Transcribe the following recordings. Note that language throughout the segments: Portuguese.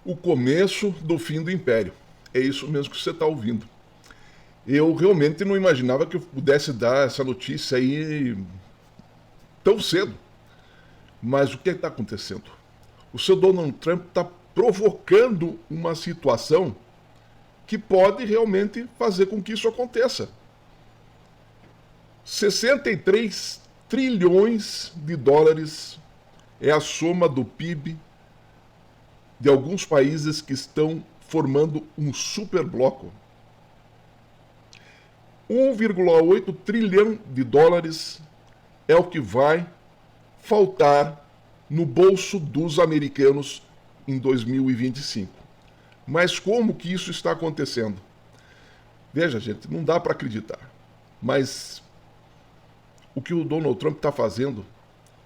O começo do fim do Império. É isso mesmo que você está ouvindo. Eu realmente não imaginava que eu pudesse dar essa notícia aí tão cedo. Mas o que está acontecendo? O seu Donald Trump está provocando uma situação que pode realmente fazer com que isso aconteça. 63 trilhões de dólares é a soma do PIB de alguns países que estão formando um superbloco. 1,8 trilhão de dólares é o que vai faltar no bolso dos americanos em 2025. Mas como que isso está acontecendo? Veja, gente, não dá para acreditar. Mas o que o Donald Trump está fazendo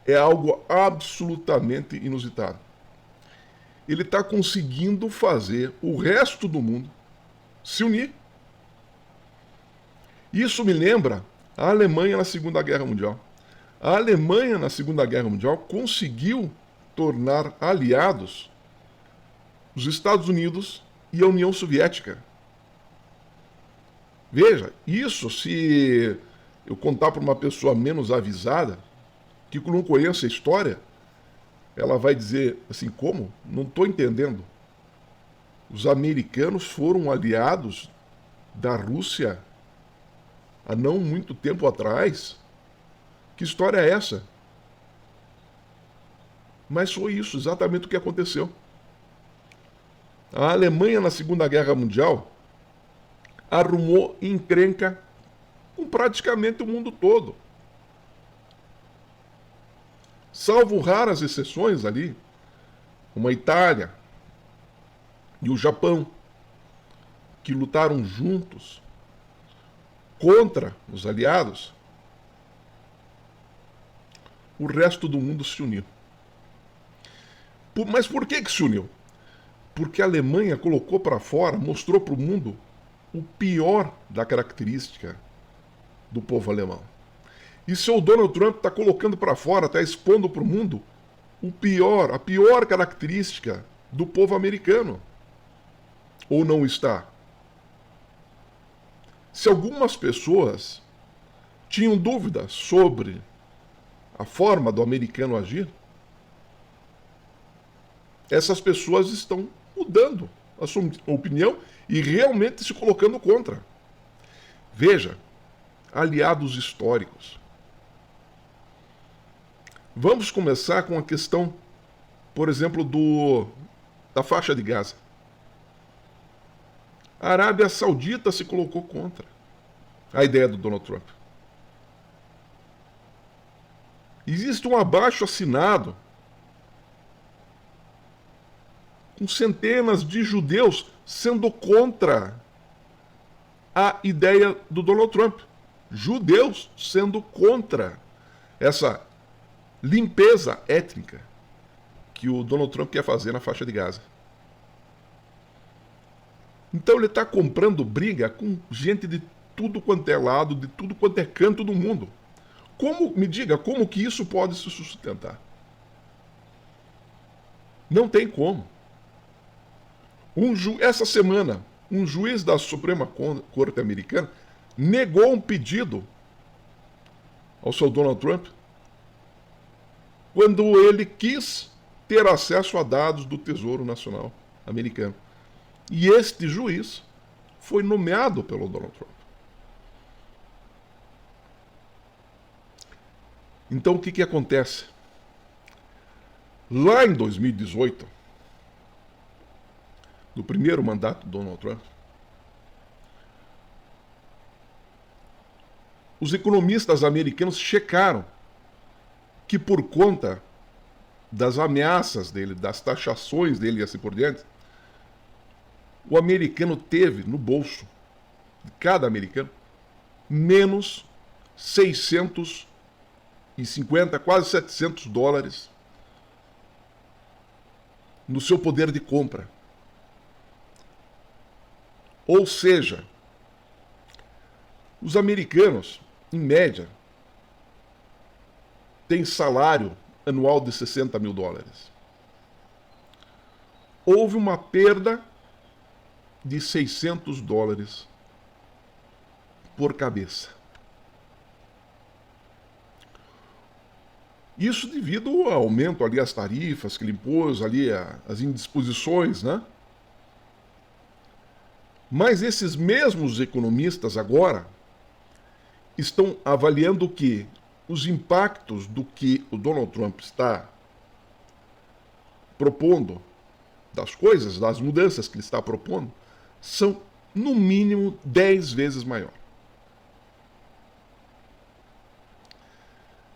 é algo absolutamente inusitado. Ele está conseguindo fazer o resto do mundo se unir. Isso me lembra a Alemanha na Segunda Guerra Mundial. A Alemanha na Segunda Guerra Mundial conseguiu tornar aliados os Estados Unidos e a União Soviética. Veja, isso se eu contar para uma pessoa menos avisada, que não conhece a história, ela vai dizer assim, como? Não estou entendendo. Os americanos foram aliados da Rússia há não muito tempo atrás. Que história é essa? Mas foi isso, exatamente o que aconteceu. A Alemanha, na Segunda Guerra Mundial, arrumou encrenca com praticamente o mundo todo. Salvo raras exceções ali, como a Itália e o Japão, que lutaram juntos contra os aliados, o resto do mundo se uniu. Mas por que se uniu? Porque a Alemanha colocou para fora, mostrou para o mundo o pior da característica do povo alemão. E seu Donald Trump está colocando para fora, está expondo para o mundo a pior característica do povo americano. Ou não está? Se algumas pessoas tinham dúvidas sobre a forma do americano agir, essas pessoas estão mudando a sua opinião e realmente se colocando contra. Veja, aliados históricos. Vamos começar com a questão, por exemplo, da faixa de Gaza. A Arábia Saudita se colocou contra a ideia do Donald Trump. Existe um abaixo-assinado com centenas de judeus sendo contra a ideia do Donald Trump. Judeus sendo contra essa limpeza étnica que o Donald Trump quer fazer na faixa de Gaza. Então ele está comprando briga com gente de tudo quanto é lado, de tudo quanto é canto do mundo. Me diga, como que isso pode se sustentar? Não tem como. Essa semana, um juiz da Suprema Corte Americana negou um pedido ao seu Donald Trump quando ele quis ter acesso a dados do Tesouro Nacional americano. E este juiz foi nomeado pelo Donald Trump. Então o que acontece? Lá em 2018, no primeiro mandato do Donald Trump, os economistas americanos checaram que por conta das ameaças dele, das taxações dele e assim por diante, o americano teve no bolso de cada americano menos 650, quase 700 dólares no seu poder de compra. Ou seja, os americanos, em média, têm salário anual de 60 mil dólares. houve uma perda de $600 por cabeça. Isso devido ao aumento ali as tarifas que ele impôs ali, as indisposições, né? Mas esses mesmos economistas agora estão avaliando que os impactos do que o Donald Trump está propondo, das coisas, das mudanças que ele está propondo, são no mínimo 10 vezes maior.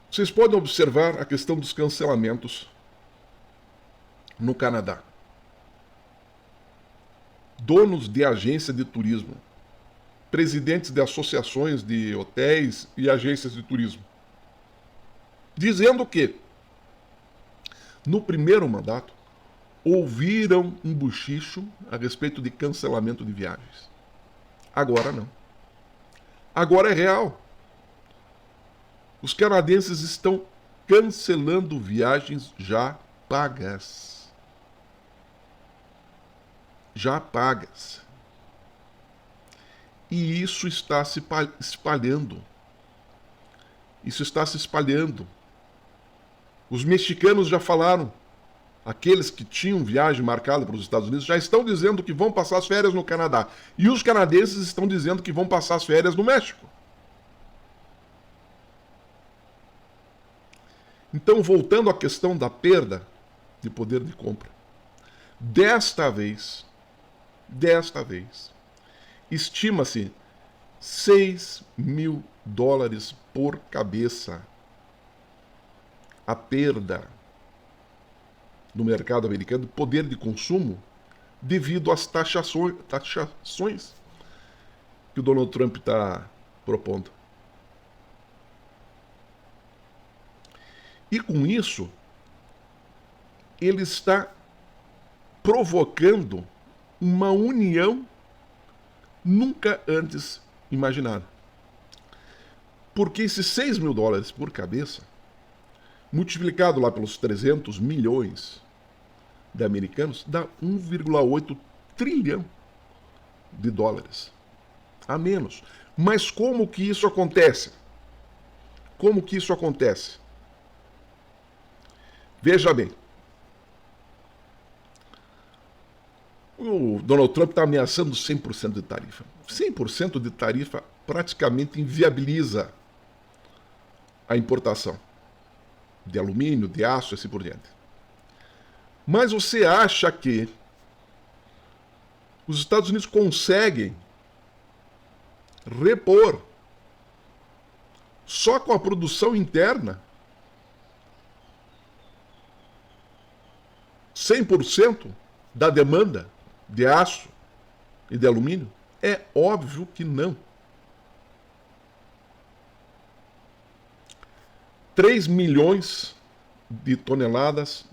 Vocês podem observar a questão dos cancelamentos no Canadá. Donos de agência de turismo, presidentes de associações de hotéis e agências de turismo, dizendo que, no primeiro mandato, ouviram um buchicho a respeito de cancelamento de viagens. Agora não. Agora é real. Os canadenses estão cancelando viagens já pagas. Já pagas. E isso está se espalhando. Isso está se espalhando. Os mexicanos já falaram. Aqueles que tinham viagem marcada para os Estados Unidos já estão dizendo que vão passar as férias no Canadá. E os canadenses estão dizendo que vão passar as férias no México. Então, voltando à questão da perda de poder de compra. Desta vez, estima-se $6.000 por cabeça a perda no mercado americano de poder de consumo devido às taxações que o Donald Trump está propondo. E com isso, ele está provocando uma união nunca antes imaginada. Porque esses $6.000 por cabeça, multiplicado lá pelos 300 milhões de americanos, dá 1,8 trilhão de dólares a menos. Mas como que isso acontece? Como que isso acontece? Veja bem, o Donald Trump está ameaçando 100% de tarifa. 100% de tarifa praticamente inviabiliza a importação de alumínio, de aço e assim por diante. Mas você acha que os Estados Unidos conseguem repor só com a produção interna 100% da demanda de aço e de alumínio? É óbvio que não. 3 milhões de toneladas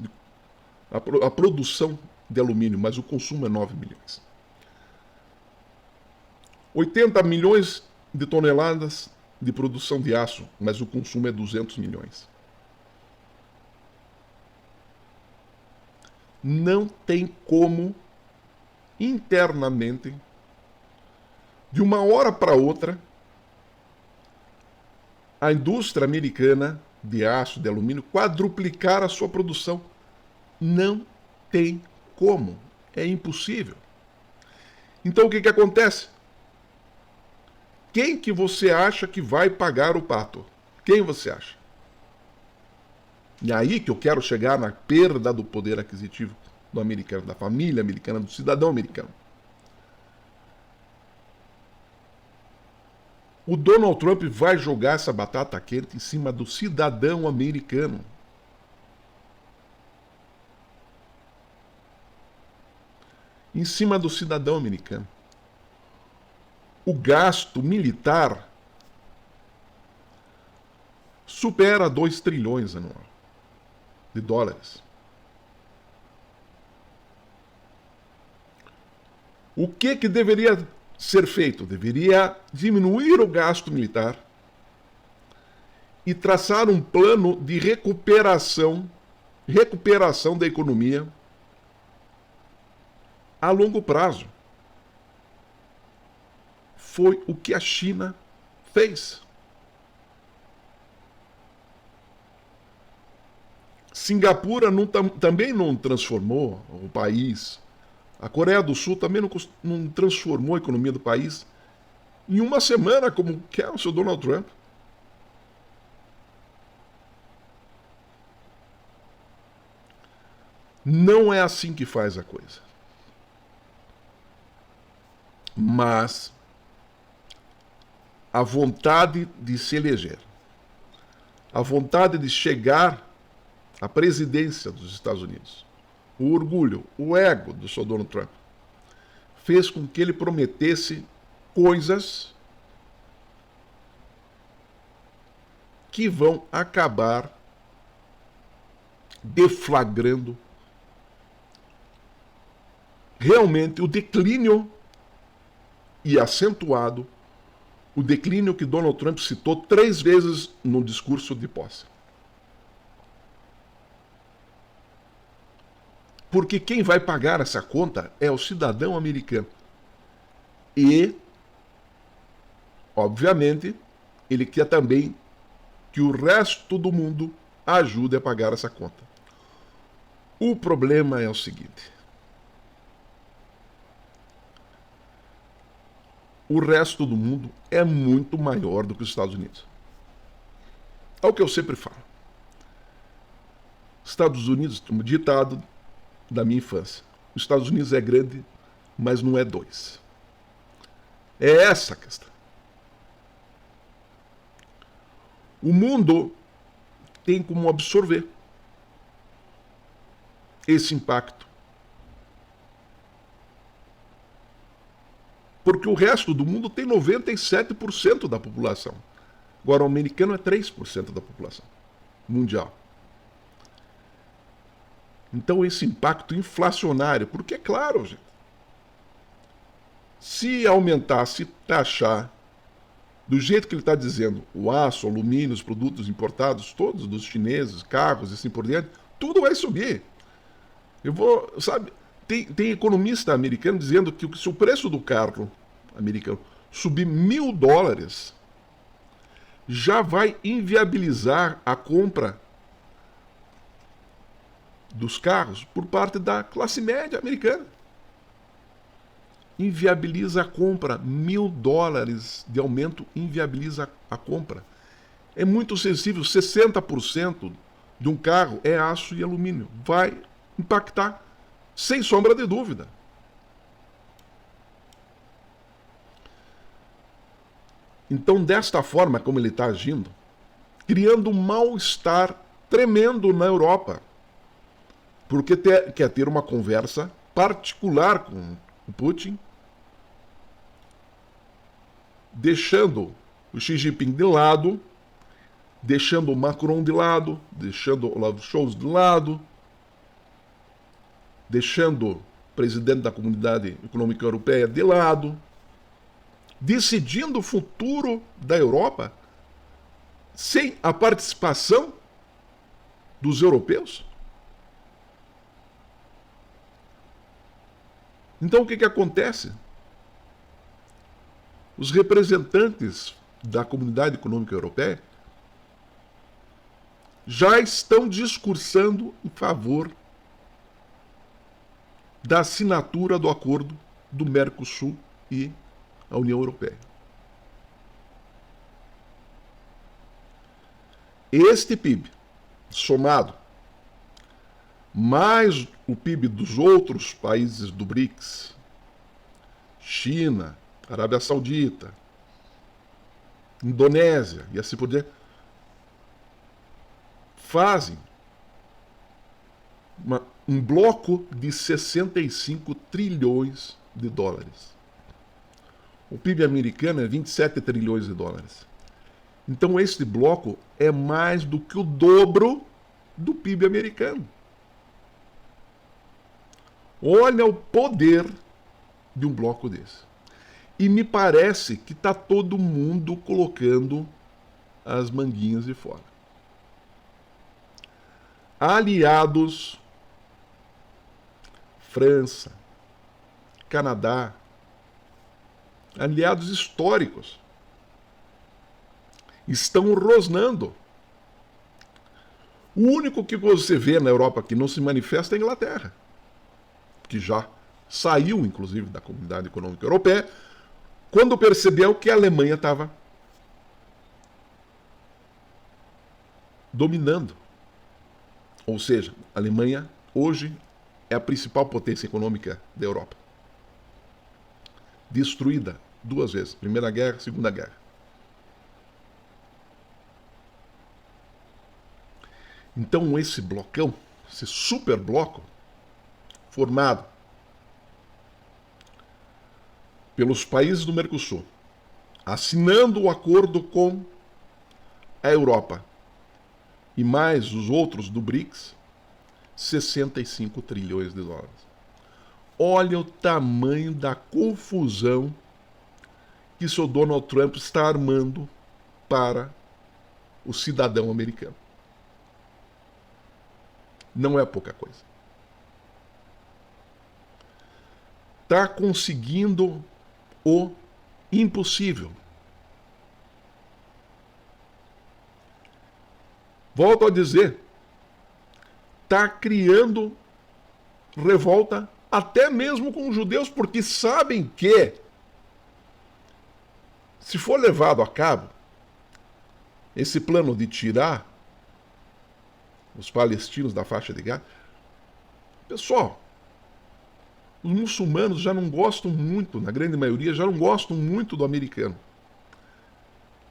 a produção de alumínio, mas o consumo é 9 milhões. 80 milhões de toneladas de produção de aço, mas o consumo é 200 milhões. Não tem como, internamente, de uma hora para outra, a indústria americana de aço, de alumínio, quadruplicar a sua produção. Não tem como. É impossível. Então o que acontece? Quem que você acha que vai pagar o pato? Quem você acha? E aí que eu quero chegar na perda do poder aquisitivo do americano, da família americana, do cidadão americano. O Donald Trump vai jogar essa batata quente em cima do cidadão americano. Em cima do cidadão americano. O gasto militar supera 2 trilhões anual de dólares. O que deveria ser feito? Deveria diminuir o gasto militar e traçar um plano de recuperação da economia a longo prazo. Foi o que a China fez. Singapura também não transformou o país. A Coreia do Sul também não transformou a economia do país em uma semana, como quer o seu Donald Trump. Não é assim que faz a coisa. Mas a vontade de se eleger, a vontade de chegar à presidência dos Estados Unidos, o orgulho, o ego do seu Donald Trump, fez com que ele prometesse coisas que vão acabar deflagrando realmente o declínio, e acentuado o declínio que Donald Trump citou 3 vezes no discurso de posse. Porque quem vai pagar essa conta é o cidadão americano. E, obviamente, ele quer também que o resto do mundo ajude a pagar essa conta. O problema é o seguinte: o resto do mundo é muito maior do que os Estados Unidos. É o que eu sempre falo. Estados Unidos, um ditado da minha infância: os Estados Unidos é grande, mas não é 2. É essa a questão. O mundo tem como absorver esse impacto. Porque o resto do mundo tem 97% da população. Agora, o americano é 3% da população mundial. Então, esse impacto inflacionário, porque é claro, gente, se aumentasse, taxar, do jeito que ele está dizendo, o aço, o alumínio, os produtos importados, todos dos chineses, carros e assim por diante, tudo vai subir. Tem economista americano dizendo que se o preço do carro americano subir $1.000, já vai inviabilizar a compra dos carros por parte da classe média americana. Inviabiliza a compra. $1.000 de aumento inviabiliza a compra. É muito sensível. 60% de um carro é aço e alumínio. Vai impactar, sem sombra de dúvida. Então, desta forma como ele está agindo, criando um mal-estar tremendo na Europa, porque quer ter uma conversa particular com o Putin, deixando o Xi Jinping de lado, deixando o Macron de lado, deixando o Olaf Scholz de lado, deixando o presidente da Comunidade Econômica Europeia de lado, decidindo o futuro da Europa sem a participação dos europeus? Então o que acontece? Os representantes da Comunidade Econômica Europeia já estão discursando em favor da assinatura do acordo do Mercosul e a União Europeia. Este PIB, somado, mais o PIB dos outros países do BRICS, China, Arábia Saudita, Indonésia e assim por diante, fazem um bloco de 65 trilhões de dólares. O PIB americano é 27 trilhões de dólares. Então este bloco é mais do que o dobro do PIB americano. Olha o poder de um bloco desse. E me parece que está todo mundo colocando as manguinhas de fora. Aliados, França, Canadá, aliados históricos, estão rosnando. O único que você vê na Europa que não se manifesta é a Inglaterra, que já saiu, inclusive, da Comunidade Econômica Europeia, quando percebeu que a Alemanha estava dominando. Ou seja, a Alemanha hoje é a principal potência econômica da Europa. Destruída 2 vezes, Primeira Guerra, Segunda Guerra. Então esse blocão, esse super bloco, formado pelos países do Mercosul, assinando o acordo com a Europa e mais os outros do BRICS, 65 trilhões de dólares. Olha o tamanho da confusão que o Donald Trump está armando para o cidadão americano. Não é pouca coisa. Está conseguindo o impossível. Volto a dizer, está criando revolta até mesmo com os judeus, porque sabem que, se for levado a cabo esse plano de tirar os palestinos da faixa de Gaza, pessoal, os muçulmanos já não gostam muito, na grande maioria, já não gostam muito do americano.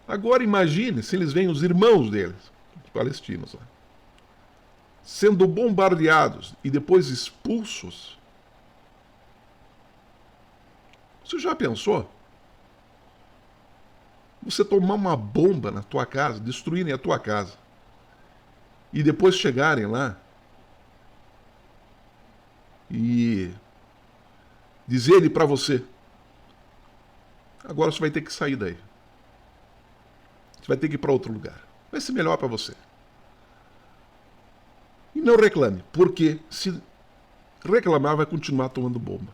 Agora imagine se eles veem os irmãos deles, os palestinos, sendo bombardeados e depois expulsos. Você já pensou? Você tomar uma bomba na tua casa, destruírem a tua casa, e depois chegarem lá e dizerem para você: agora você vai ter que sair daí. Você vai ter que ir para outro lugar. Vai ser melhor para você. E não reclame, porque se reclamar vai continuar tomando bomba.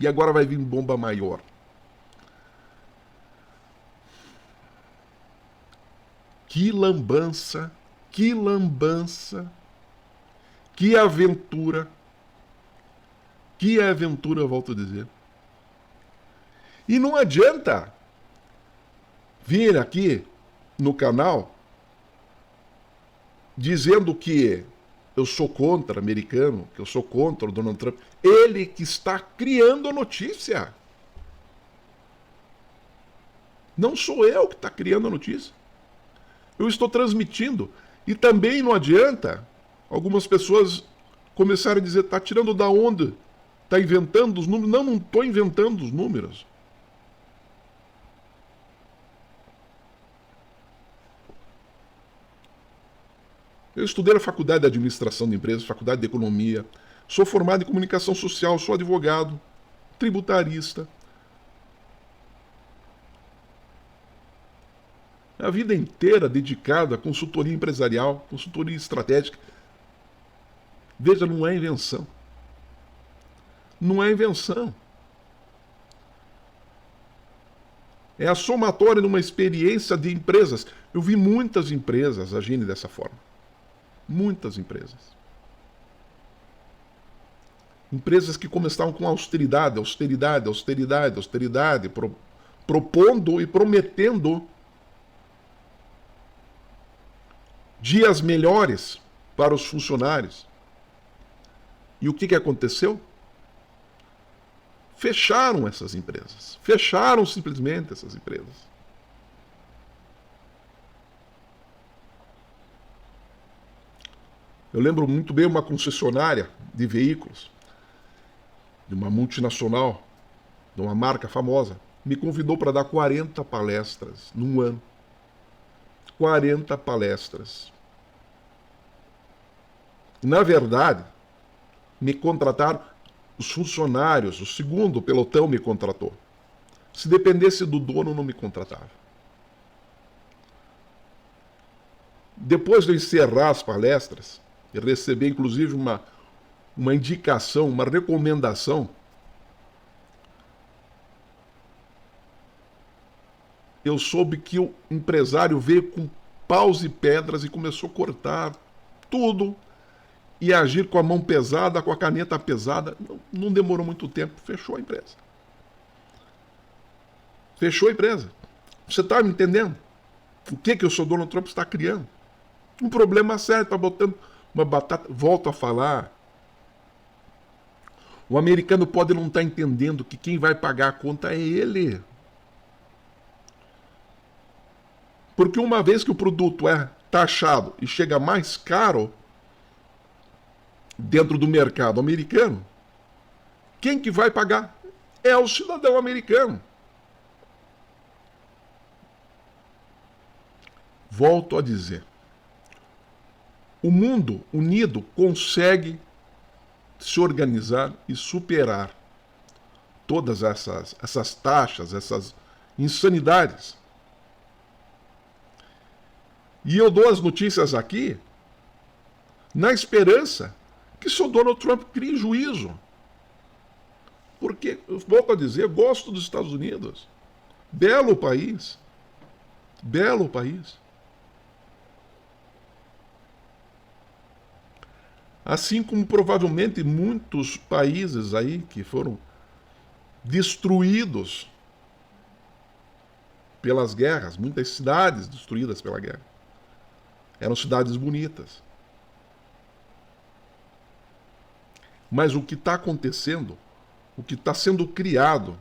E agora vai vir bomba maior. Que lambança, que lambança, que aventura, eu volto a dizer. E não adianta vir aqui no canal dizendo que eu sou contra o americano, que eu sou contra o Donald Trump. Ele que está criando a notícia. Não sou eu que está criando a notícia. Eu estou transmitindo. E também não adianta algumas pessoas começarem a dizer: está tirando da onde? Está inventando os números? Não estou inventando os números. Eu estudei na Faculdade de Administração de Empresas, Faculdade de Economia, sou formado em Comunicação Social, sou advogado, tributarista. A vida inteira dedicada à consultoria empresarial, consultoria estratégica. Veja, não é invenção. Não é invenção. É a somatória de uma experiência de empresas. Eu vi muitas empresas agindo dessa forma. Muitas empresas. Empresas que começavam com austeridade, propondo e prometendo dias melhores para os funcionários. E o que aconteceu? Fecharam essas empresas. Fecharam simplesmente essas empresas. Eu lembro muito bem uma concessionária de veículos, de uma multinacional, de uma marca famosa, me convidou para dar 40 palestras num ano. 40 palestras. Na verdade, me contrataram os funcionários, o segundo pelotão me contratou. Se dependesse do dono, não me contratava. Depois de eu encerrar as palestras, e receber inclusive uma indicação, uma recomendação eu soube que o empresário veio com paus e pedras e começou a cortar tudo e agir com a mão pesada, com a caneta pesada. Não demorou muito tempo, fechou a empresa. Fechou a empresa. Você está me entendendo? O que o seu Donald Trump está criando? Um problema sério, está botando uma batata. Volto a falar. O americano pode não estar entendendo que quem vai pagar a conta é ele. Porque uma vez que o produto é taxado e chega mais caro dentro do mercado americano, quem que vai pagar? É o cidadão americano. Volto a dizer. O mundo unido consegue se organizar e superar todas essas taxas, essas insanidades. E eu dou as notícias aqui na esperança que o Donald Trump crie juízo. Porque, volto a dizer, eu gosto dos Estados Unidos. Belo país. Belo país. Assim como provavelmente muitos países aí que foram destruídos pelas guerras, muitas cidades destruídas pela guerra. Eram cidades bonitas. Mas o que está acontecendo, o que está sendo criado,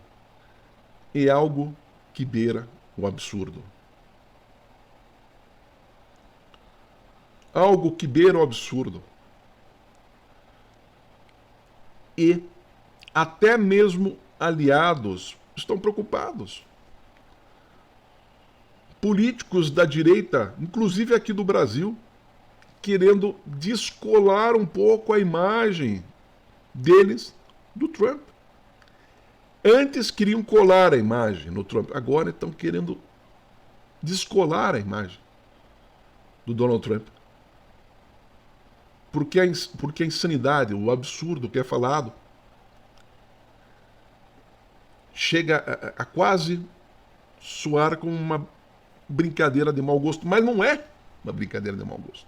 é algo que beira o absurdo. Algo que beira o absurdo. E até mesmo aliados estão preocupados. Políticos da direita, inclusive aqui do Brasil, querendo descolar um pouco a imagem deles do Trump. Antes queriam colar a imagem no Trump, agora estão querendo descolar a imagem do Donald Trump. Porque a insanidade, o absurdo que é falado, chega a quase soar como uma brincadeira de mau gosto. Mas não é uma brincadeira de mau gosto.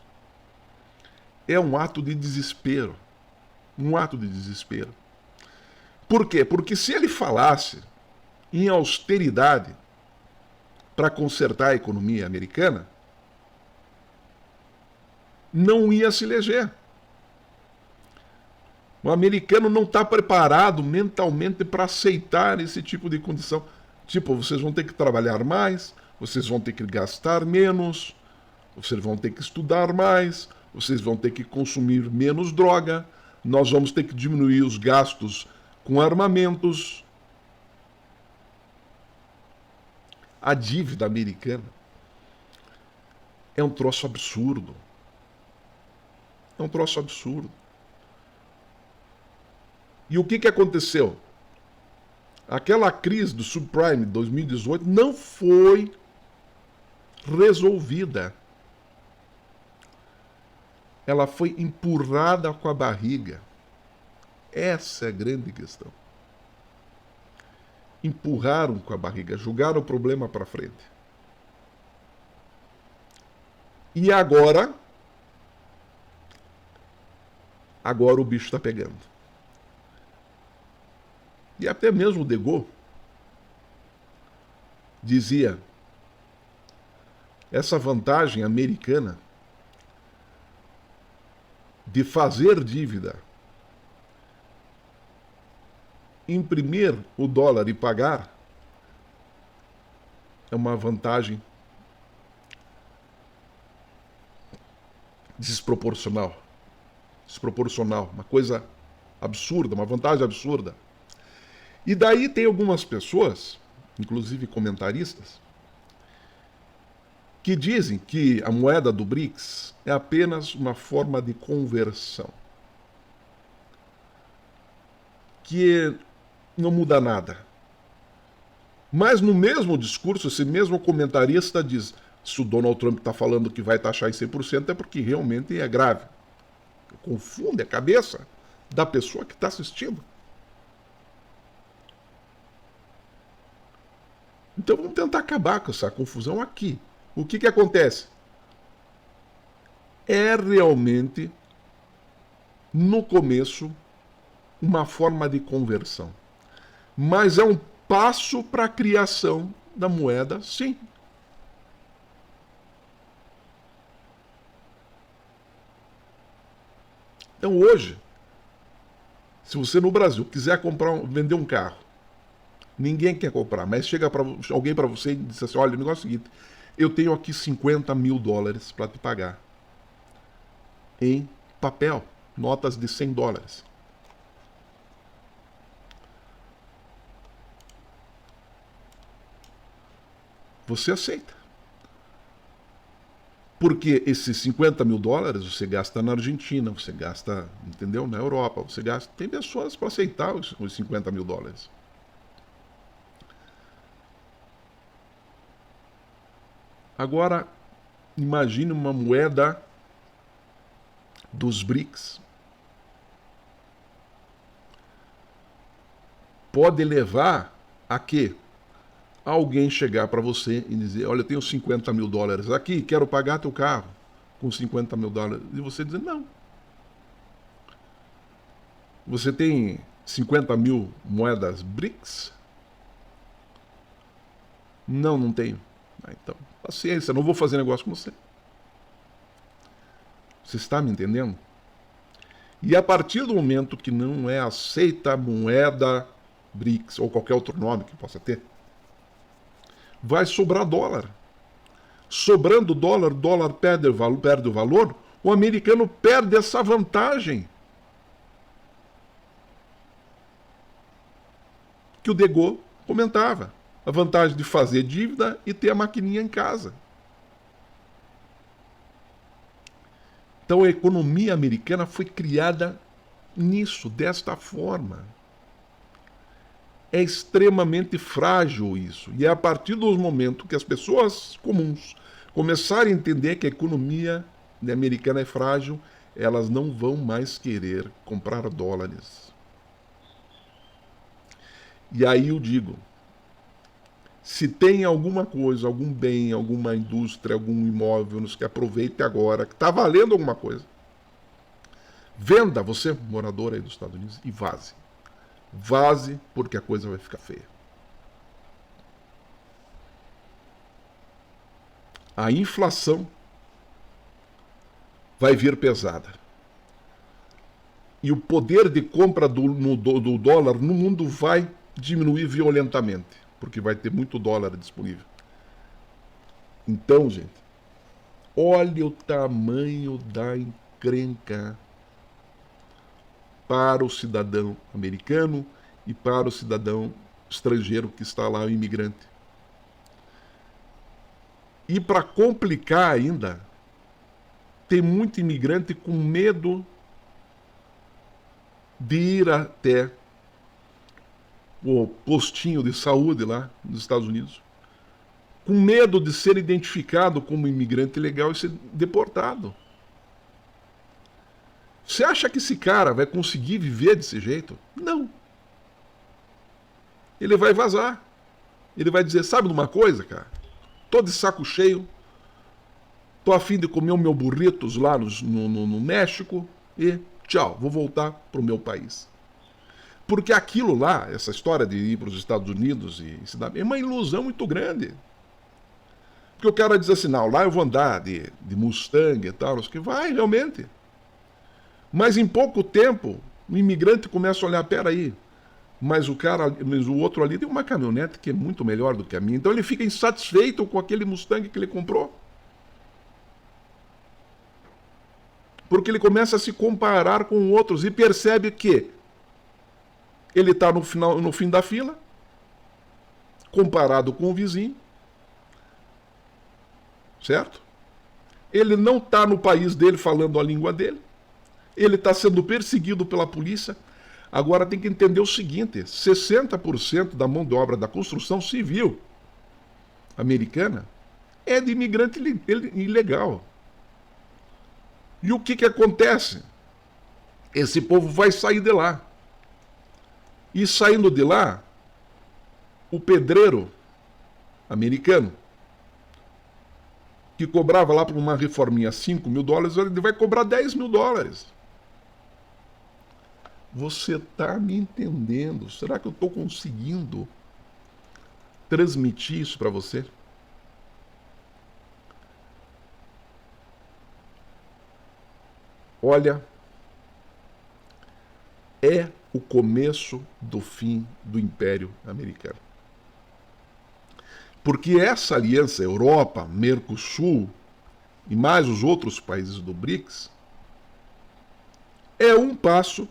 É um ato de desespero. Um ato de desespero. Por quê? Porque se ele falasse em austeridade para consertar a economia americana, não ia se eleger. O americano não está preparado mentalmente para aceitar esse tipo de condição. Tipo, vocês vão ter que trabalhar mais, vocês vão ter que gastar menos, vocês vão ter que estudar mais, vocês vão ter que consumir menos droga, nós vamos ter que diminuir os gastos com armamentos. A dívida americana é um troço absurdo. É um troço absurdo. E o que aconteceu? Aquela crise do subprime de 2018 não foi resolvida. Ela foi empurrada com a barriga. Essa é a grande questão. Empurraram com a barriga, jogaram o problema para frente. E agora o bicho está pegando. E até mesmo o De Gaulle dizia: essa vantagem americana de fazer dívida, imprimir o dólar e pagar, é uma vantagem desproporcional, uma coisa absurda, uma vantagem absurda. E daí tem algumas pessoas, inclusive comentaristas, que dizem que a moeda do BRICS é apenas uma forma de conversão, que não muda nada. Mas no mesmo discurso, esse mesmo comentarista diz: se o Donald Trump está falando que vai taxar em 100%, é porque realmente é grave. Confunde a cabeça da pessoa que está assistindo. Então vamos tentar acabar com essa confusão aqui. O que acontece? É realmente, no começo, uma forma de conversão. Mas é um passo para a criação da moeda, sim. Então hoje, se você no Brasil quiser vender um carro, ninguém quer comprar, mas chega alguém para você e diz assim, olha, o negócio é o seguinte, eu tenho aqui $50.000 para te pagar. Em papel, notas de $100. Você aceita. Porque esses $50.000 você gasta na Argentina, você gasta, entendeu? Na Europa, você gasta. Tem pessoas para aceitar os $50.000. Agora, imagine uma moeda dos BRICS. Pode levar a quê? Alguém chegar para você e dizer, olha, eu tenho $50.000 aqui, quero pagar teu carro com $50.000. E você dizer, não. Você tem 50.000 moedas BRICS? Não, não tenho. Então, paciência, não vou fazer negócio com você. Você está me entendendo? E a partir do momento que não é aceita a moeda BRICS, ou qualquer outro nome que possa ter, vai sobrar dólar. Sobrando dólar, dólar perde o valor, o americano perde essa vantagem que o De Gaulle comentava. A vantagem de fazer dívida e ter a maquininha em casa. Então a economia americana foi criada nisso, desta forma. É extremamente frágil isso. E é a partir do momento que as pessoas comuns começarem a entender que a economia americana é frágil, elas não vão mais querer comprar dólares. E aí eu digo, se tem alguma coisa, algum bem, alguma indústria, algum imóvel, nos que aproveite agora, que está valendo alguma coisa, venda, você, morador aí dos Estados Unidos, e vaze. Vaze, porque a coisa vai ficar feia. A inflação vai vir pesada. E o poder de compra do dólar no mundo vai diminuir violentamente, porque vai ter muito dólar disponível. Então, gente, olha o tamanho da encrenca para o cidadão americano e para o cidadão estrangeiro que está lá, o imigrante. E para complicar ainda, tem muito imigrante com medo de ir até o postinho de saúde lá nos Estados Unidos, com medo de ser identificado como imigrante ilegal e ser deportado. Você acha que esse cara vai conseguir viver desse jeito? Não. Ele vai vazar. Ele vai dizer, sabe de uma coisa, cara? Tô de saco cheio, tô a fim de comer o meu burritos lá no México e tchau, vou voltar pro meu país. Porque aquilo lá, essa história de ir para os Estados Unidos e se dar bem, é uma ilusão muito grande. Porque o cara diz assim, não, lá eu vou andar de Mustang e tal, que vai realmente. Mas em pouco tempo, o imigrante começa a olhar, peraí, mas o outro ali tem uma caminhonete que é muito melhor do que a minha. Então ele fica insatisfeito com aquele Mustang que ele comprou. Porque ele começa a se comparar com outros e percebe que ele está no fim da fila, comparado com o vizinho, certo? Ele não está no país dele falando a língua dele. Ele está sendo perseguido pela polícia. Agora tem que entender o seguinte, 60% da mão de obra da construção civil americana é de imigrante ilegal. E o que acontece? Esse povo vai sair de lá. E saindo de lá, o pedreiro americano, que cobrava lá por uma reforminha $5.000, ele vai cobrar $10.000. Você está me entendendo? Será que eu estou conseguindo transmitir isso para você? Olha, é o começo do fim do Império Americano. Porque essa aliança Europa, Mercosul e mais os outros países do BRICS é um passo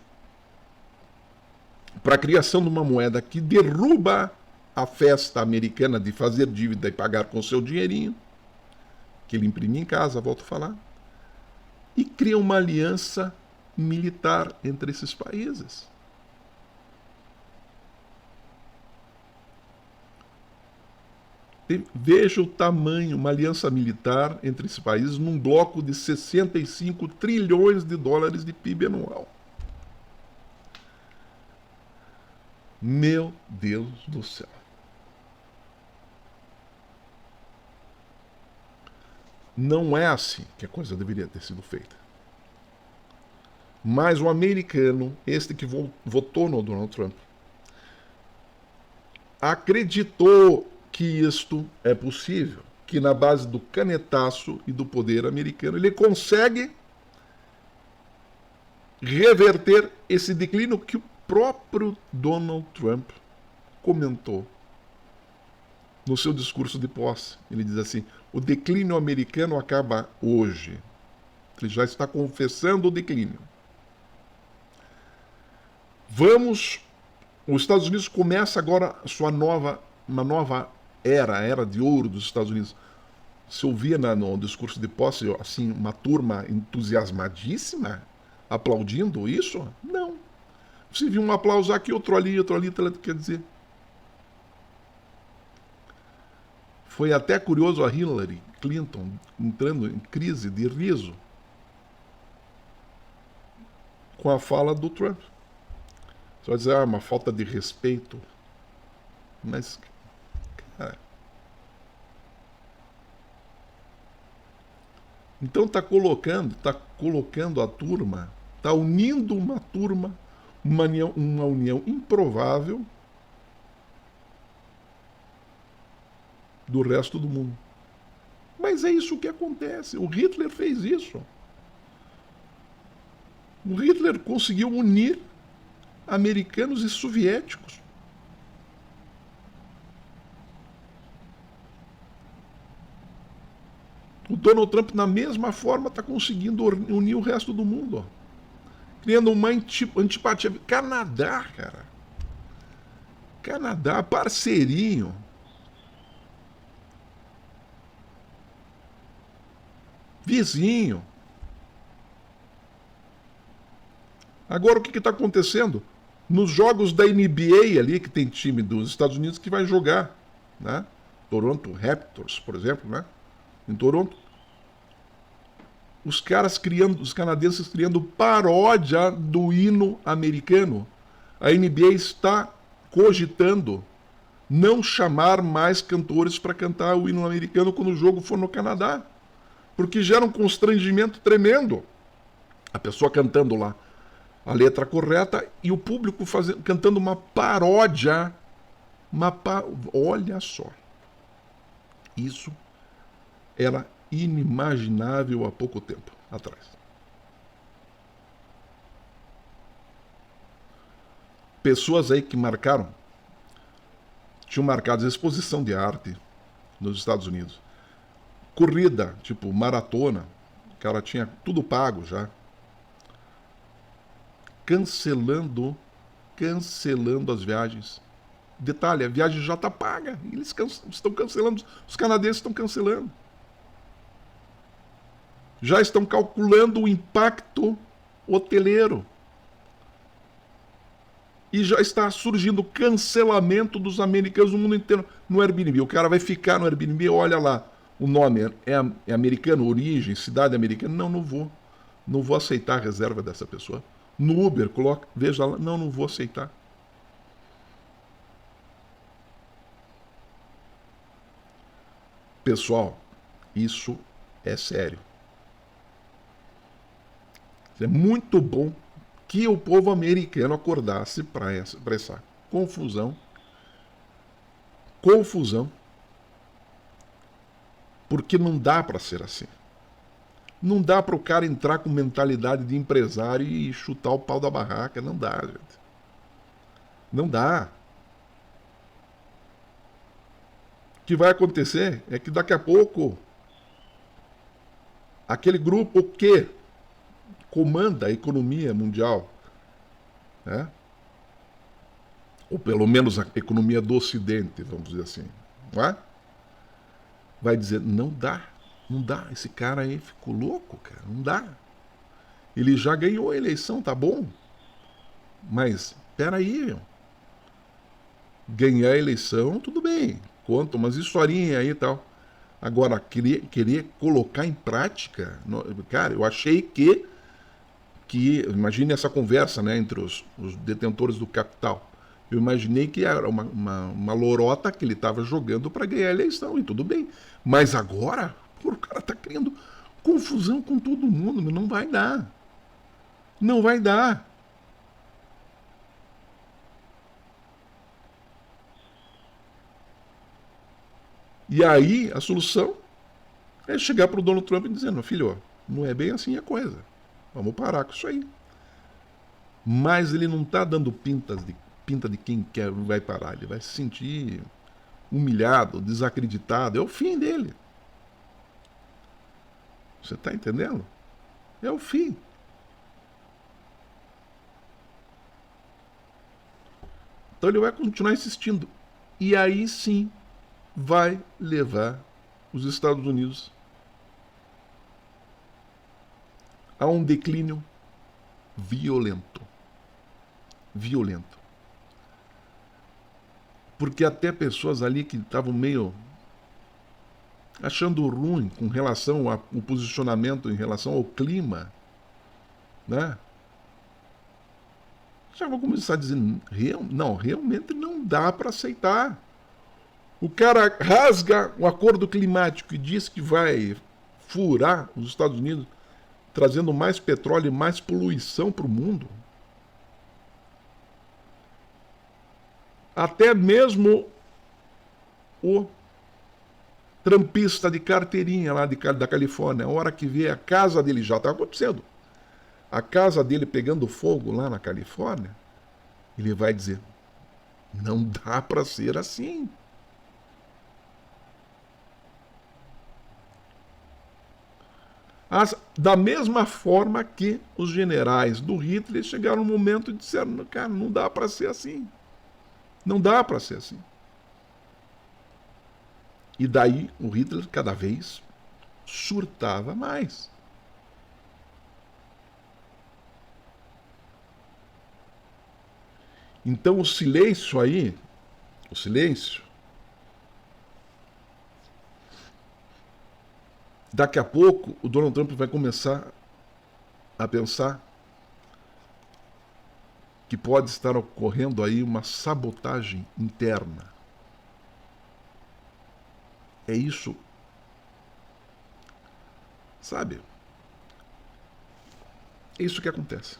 para a criação de uma moeda que derruba a festa americana de fazer dívida e pagar com seu dinheirinho, que ele imprime em casa, volto a falar, e cria uma aliança militar entre esses países. Veja o tamanho, uma aliança militar entre esses países num bloco de 65 trilhões de dólares de PIB anual. Meu Deus do céu. Não é assim que a coisa deveria ter sido feita. Mas o americano, este que votou no Donald Trump, acreditou que isto é possível, que na base do canetaço e do poder americano ele consegue reverter esse declínio que o próprio Donald Trump comentou no seu discurso de posse. Ele diz assim: o declínio americano acaba hoje. Ele já está confessando o declínio. Os Estados Unidos começa agora uma nova era, a era de ouro dos Estados Unidos. Se ouvia no discurso de posse, assim, uma turma entusiasmadíssima aplaudindo isso? Não. Você viu um aplauso aqui, outro ali, quer dizer. Foi até curioso a Hillary Clinton entrando em crise de riso com a fala do Trump. Você vai dizer, uma falta de respeito. Mas, cara... Então está colocando a turma, está unindo uma turma, uma união improvável do resto do mundo. Mas é isso que acontece. O Hitler fez isso. O Hitler conseguiu unir americanos e soviéticos. O Donald Trump, na mesma forma, está conseguindo unir o resto do mundo. Ó. Criando uma antipatia. Canadá, cara. Canadá, parceirinho. Vizinho. Agora o que está acontecendo? Nos jogos da NBA ali, que tem time dos Estados Unidos que vai jogar, né? Toronto Raptors, por exemplo, né? Em Toronto. Os canadenses criando paródia do hino americano. A NBA está cogitando não chamar mais cantores para cantar o hino americano quando o jogo for no Canadá. Porque gera um constrangimento tremendo. A pessoa cantando lá a letra correta e o público cantando uma paródia. Olha só. Isso era inimaginável há pouco tempo atrás. Pessoas aí que tinham marcado exposição de arte nos Estados Unidos. Corrida, tipo maratona, o cara tinha tudo pago já. Cancelando as viagens. Detalhe, a viagem já está paga. Eles estão cancelando, os canadenses estão cancelando. Já estão calculando o impacto hoteleiro. E já está surgindo cancelamento dos americanos no mundo inteiro no Airbnb. O cara vai ficar no Airbnb, olha lá, o nome é americano, origem, cidade americana. Não vou. Não vou aceitar a reserva dessa pessoa. No Uber, veja lá, não vou aceitar. Pessoal, isso é sério. É muito bom que o povo americano acordasse para essa confusão, porque não dá para ser assim. Não dá para o cara entrar com mentalidade de empresário e chutar o pau da barraca. Não dá, gente. Não dá. O que vai acontecer é que daqui a pouco aquele grupo que comanda a economia mundial, né? Ou pelo menos a economia do Ocidente, vamos dizer assim, não é? Vai dizer, não dá, não dá, esse cara aí ficou louco, cara, não dá. Ele já ganhou a eleição, tá bom, mas peraí, ganhar a eleição, tudo bem, conta umas historinhas aí e tal. Agora, querer colocar em prática, cara, eu achei que imagine essa conversa, né, entre os detentores do capital. Eu imaginei que era uma lorota que ele estava jogando para ganhar a eleição, e tudo bem. Mas agora, o cara está criando confusão com todo mundo, não vai dar. Não vai dar. E aí, a solução é chegar para o Donald Trump e dizer, meu filho, não é bem assim a coisa. Vamos parar com isso aí. Mas ele não está dando pinta de quem vai parar. Ele vai se sentir humilhado, desacreditado. É o fim dele. Você está entendendo? É o fim. Então ele vai continuar insistindo. E aí sim vai levar os Estados Unidos a um declínio violento. Violento. Porque até pessoas ali que estavam meio achando ruim com relação ao posicionamento em relação ao clima, né? Já vou começar a dizer, não, realmente não dá para aceitar. O cara rasga um acordo climático e diz que vai furar os Estados Unidos, trazendo mais petróleo e mais poluição para o mundo. Até mesmo o trampista de carteirinha lá da Califórnia, a hora que vê a casa dele, já está acontecendo, a casa dele pegando fogo lá na Califórnia, ele vai dizer, não dá para ser assim. Da mesma forma que os generais do Hitler chegaram no momento e disseram, cara, não dá para ser assim. Não dá para ser assim. E daí o Hitler cada vez surtava mais. Então o silêncio aí, daqui a pouco o Donald Trump vai começar a pensar que pode estar ocorrendo aí uma sabotagem interna. É isso. Sabe? É isso que acontece.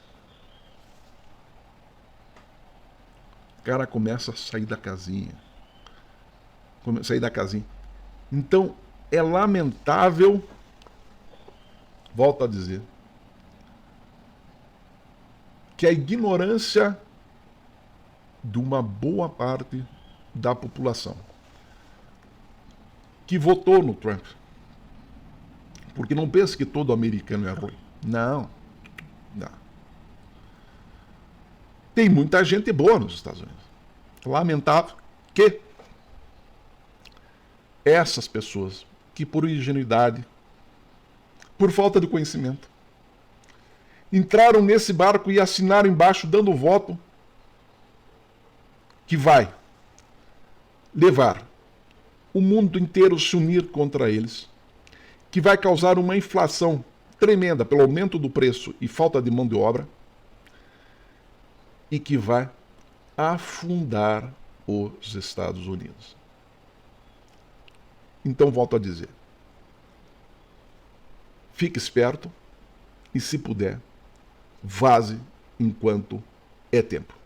O cara começa a sair da casinha. Então, é lamentável, volto a dizer, que a ignorância de uma boa parte da população que votou no Trump, porque não pense que todo americano é ruim. Não. Tem muita gente boa nos Estados Unidos. Lamentável que essas pessoas que por ingenuidade, por falta de conhecimento, entraram nesse barco e assinaram embaixo dando voto que vai levar o mundo inteiro a se unir contra eles, que vai causar uma inflação tremenda pelo aumento do preço e falta de mão de obra, e que vai afundar os Estados Unidos. Então volto a dizer, fique esperto e, se puder, vaze enquanto é tempo.